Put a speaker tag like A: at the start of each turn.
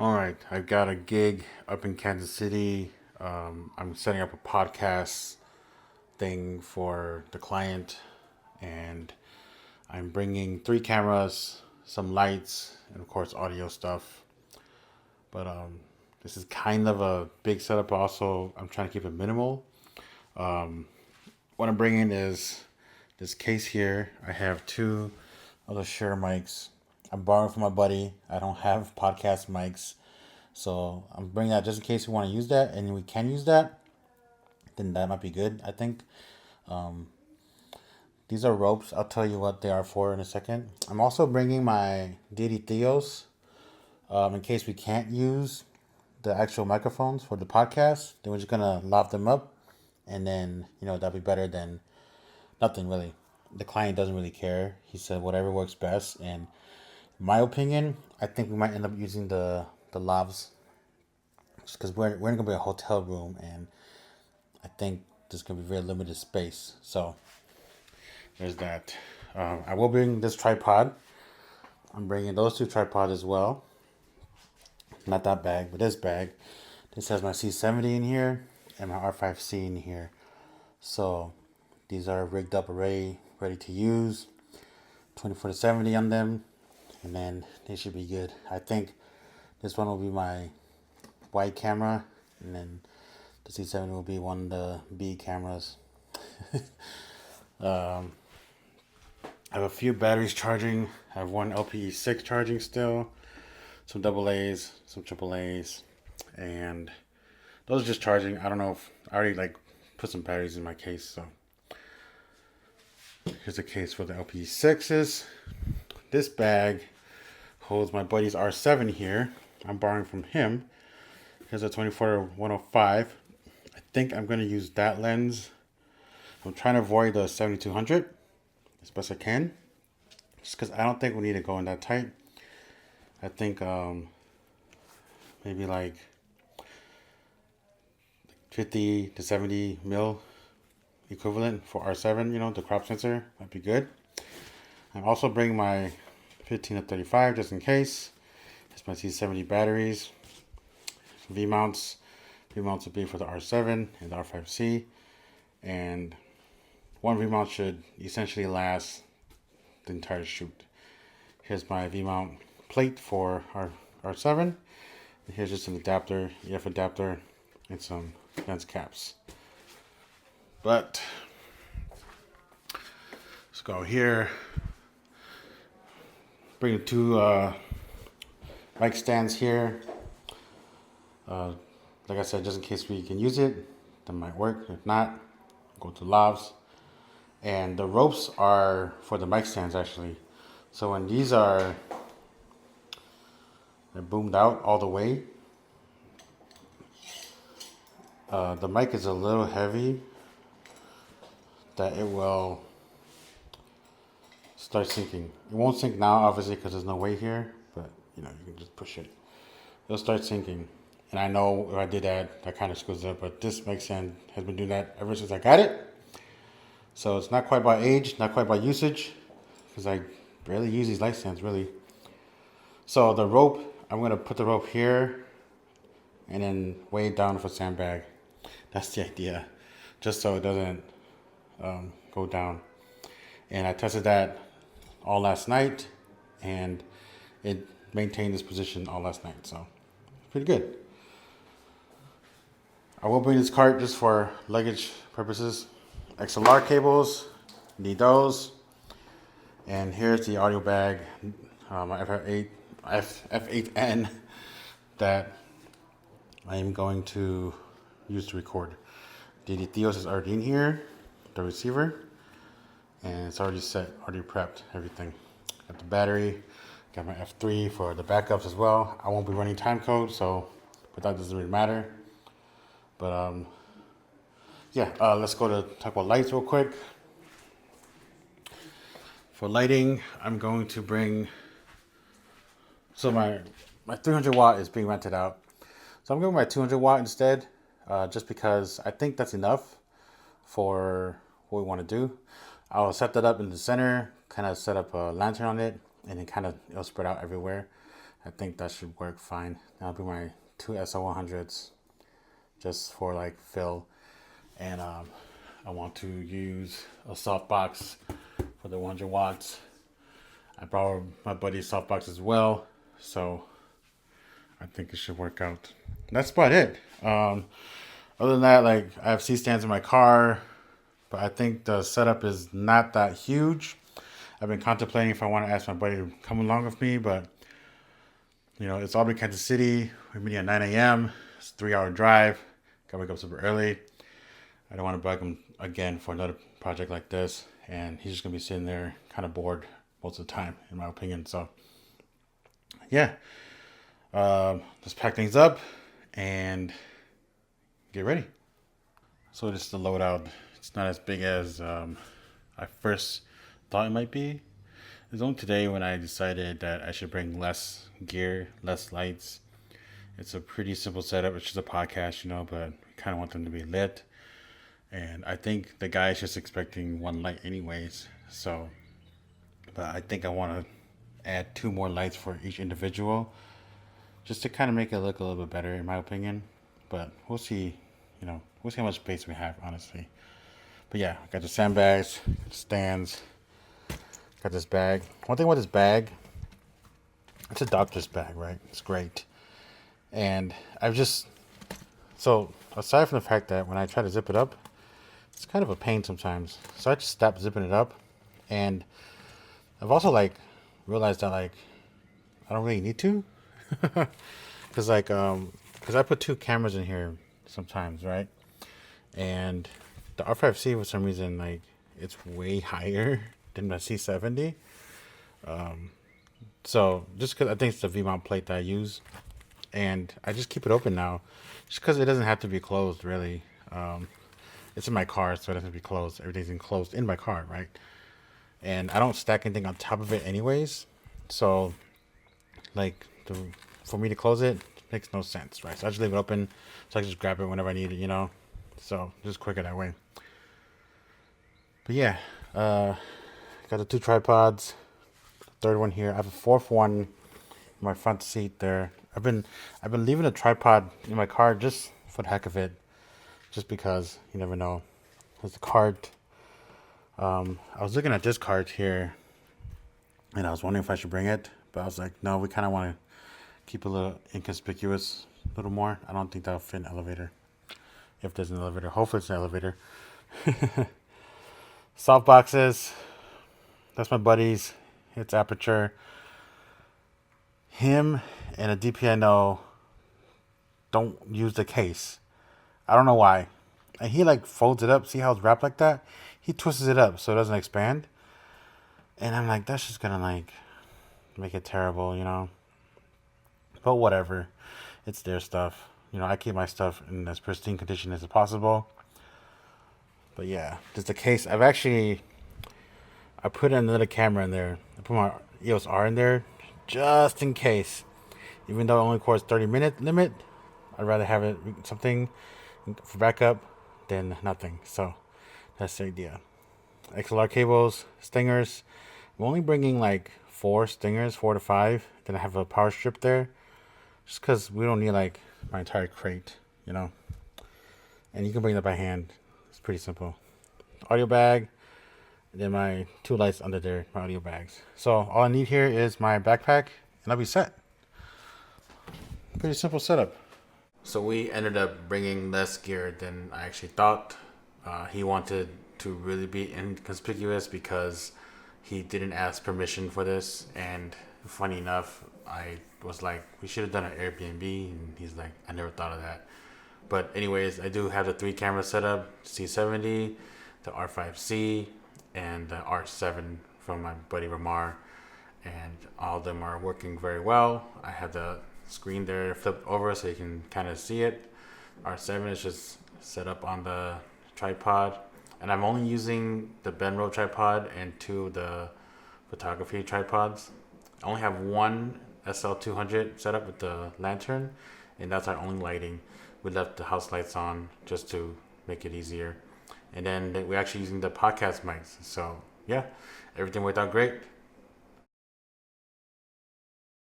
A: All right, I've got a gig up in Kansas City. I'm setting up a podcast thing for the client, and I'm bringing three cameras, some lights, and of course audio stuff. But this is kind of a big setup. Also, I'm trying to keep it minimal. What I'm bringing is this case here. I have two other Shure mics. I'm borrowing from my buddy. I don't have podcast mics. So I'm bringing that just in case we want to use that, and we can use that. Then that might be good, I think. These are ropes. I'll tell you what they are for in a second. I'm also bringing my Deity Theos in case we can't use the actual microphones for the podcast. Then we're just gonna lob them up, and then that'll be better than nothing really. The client doesn't really care. He said whatever works best, and in my opinion, I think we might end up using the lavs because we're gonna be a hotel room, and I think there's gonna be very limited space. So there's that. I will bring this tripod. I'm bringing those two tripods as well. Not that bag, but this bag. This has my C70 in here and my R5C in here. So these are rigged up already, ready to use. 24 to 70 on them, and then they should be good. I think this one will be my wide camera, and then the C70 will be one of the B cameras. I have a few batteries charging. I have one LPE6 charging still, some double A's, some triple A's, and those are just charging. I don't know if I already put some batteries in my case. So here's a case for the LPE6s. This bag holds my buddy's R7 here. I'm borrowing from him. Here's a 24-105. I think I'm going to use that lens. I'm trying to avoid the 7200 as best I can, just because I don't think we need to go in that tight. I think maybe like 50 to 70 mil equivalent for R7, the crop sensor. That'd be good. I'm also bringing my 15 to 35 just in case. It's my C70 batteries. V-mounts. V-mounts will be for the R7 and the R5C. And one V-mount should essentially last the entire shoot. Here's my V-mount plate for our R7. And here's just an adapter, EF adapter, and some lens caps. But let's go here. Bring the two mic stands here. Like I said, just in case we can use it, that might work. If not, go to lavs. And the ropes are for the mic stands actually. So when they're boomed out all the way, the mic is a little heavy that it will start sinking. It won't sink now, obviously, because there's no weight here, but you can just push it. It'll start sinking. And I know if I did that, that kind of screws it up, but this mic stand has been doing that ever since I got it. So it's not quite by age, not quite by usage, because I barely use these light stands really. So the rope, I'm going to put the rope here and then weigh it down with a sandbag. That's the idea, just so it doesn't go down. And I tested that all last night, and it maintained this position all last night, so pretty good. I will bring this cart just for luggage purposes. XLR cables, need those. And here's the audio bag, my F8N that I am going to use to record. The Theos is already in here, the receiver, and it's already set, already prepped, everything. Got the battery, got my F3 for the backups as well. I won't be running time code, but that doesn't really matter. But yeah, let's go to talk about lights real quick. For lighting, I'm going to bring, so my 300 watt is being rented out. So I'm going with my 200 watt instead, just because I think that's enough for what we want to do. I'll set that up in the center, kind of set up a lantern on it, and then it'll spread out everywhere. I think that should work fine. That'll be my two SL100s just for like fill. And I want to use a softbox for the 100 watts. I borrowed my buddy's softbox as well, so I think it should work out. That's about it. Other than that, like I have C-stands in my car, but I think the setup is not that huge. I've been contemplating if I want to ask my buddy to come along with me, but it's Albany, Kansas City. We're meeting at 9 a.m. It's a 3-hour drive. Gotta wake up super early. I don't want to bug him again for another project like this, and he's just gonna be sitting there kind of bored most of the time, in my opinion. So, yeah, let's pack things up and get ready. So this is the loadout. It's not as big as I first thought it might be. It's only today when I decided that I should bring less gear, less lights. It's a pretty simple setup. It's just a podcast, but I kind of want them to be lit. And I think the guy is just expecting one light anyways. So, but I think I want to add 2 more lights for each individual, just to kind of make it look a little bit better, in my opinion. But we'll see, we'll see how much space we have, honestly. But yeah, I got the sandbags, stands, got this bag. One thing with this bag, it's a doctor's bag, right? It's great. And so aside from the fact that when I try to zip it up, it's kind of a pain sometimes. So I just stopped zipping it up. And I've also realized that I don't really need to. Because I put 2 cameras in here sometimes, right? And the R5C, for some reason, it's way higher than the C70. So just because I think it's the V-mount plate that I use, and I just keep it open now, just because it doesn't have to be closed, really. It's in my car, so it doesn't have to be closed. Everything's enclosed in my car, right? And I don't stack anything on top of it anyways. So, for me to close it makes no sense, right? So I just leave it open, so I can just grab it whenever I need it, So just quicker that way. But yeah, got the 2 tripods. Third one here. I have a 4th one in my front seat there. I've been leaving a tripod in my car just for the heck of it, just because you never know. There's the cart. I was looking at this cart here, and I was wondering if I should bring it, but I was like, no, we kind of want to keep it a little inconspicuous, a little more. I don't think that'll fit an elevator. If there's an elevator, hopefully it's an elevator. Soft boxes. That's my buddy's. It's Aperture. Him and a DPNO don't use the case. I don't know why. And he folds it up. See how it's wrapped like that? He twists it up so it doesn't expand. And I'm like, that's just gonna make it terrible, But whatever. It's their stuff. I keep my stuff in as pristine condition as possible. But yeah, there's the case. I put another camera in there. I put my EOS R in there just in case. Even though it only records 30-minute limit, I'd rather have it something for backup than nothing. So that's the idea. XLR cables, stingers. I'm only bringing 4 stingers, 4 to 5. Then I have a power strip there, just because we don't need my entire crate, And you can bring that by hand. It's pretty simple. Audio bag. And then my 2 lights under there, my audio bags. So all I need here is my backpack, and I'll be set. Pretty simple setup. So we ended up bringing less gear than I actually thought. He wanted to really be inconspicuous because he didn't ask permission for this. And funny enough, I was like, we should have done an Airbnb. And he's like, I never thought of that. But anyways, I do have the 3 camera setup, C70, the R5C, and the R7 from my buddy Ramar, and all of them are working very well. I have the screen there flipped over so you can kind of see it. R7 is just set up on the tripod, and I'm only using the Benro tripod and 2 of the photography tripods. I only have 1 SL200 set up with the lantern, and that's our only lighting. We left the house lights on just to make it easier. And then we're actually using the podcast mics. So yeah, everything worked out great.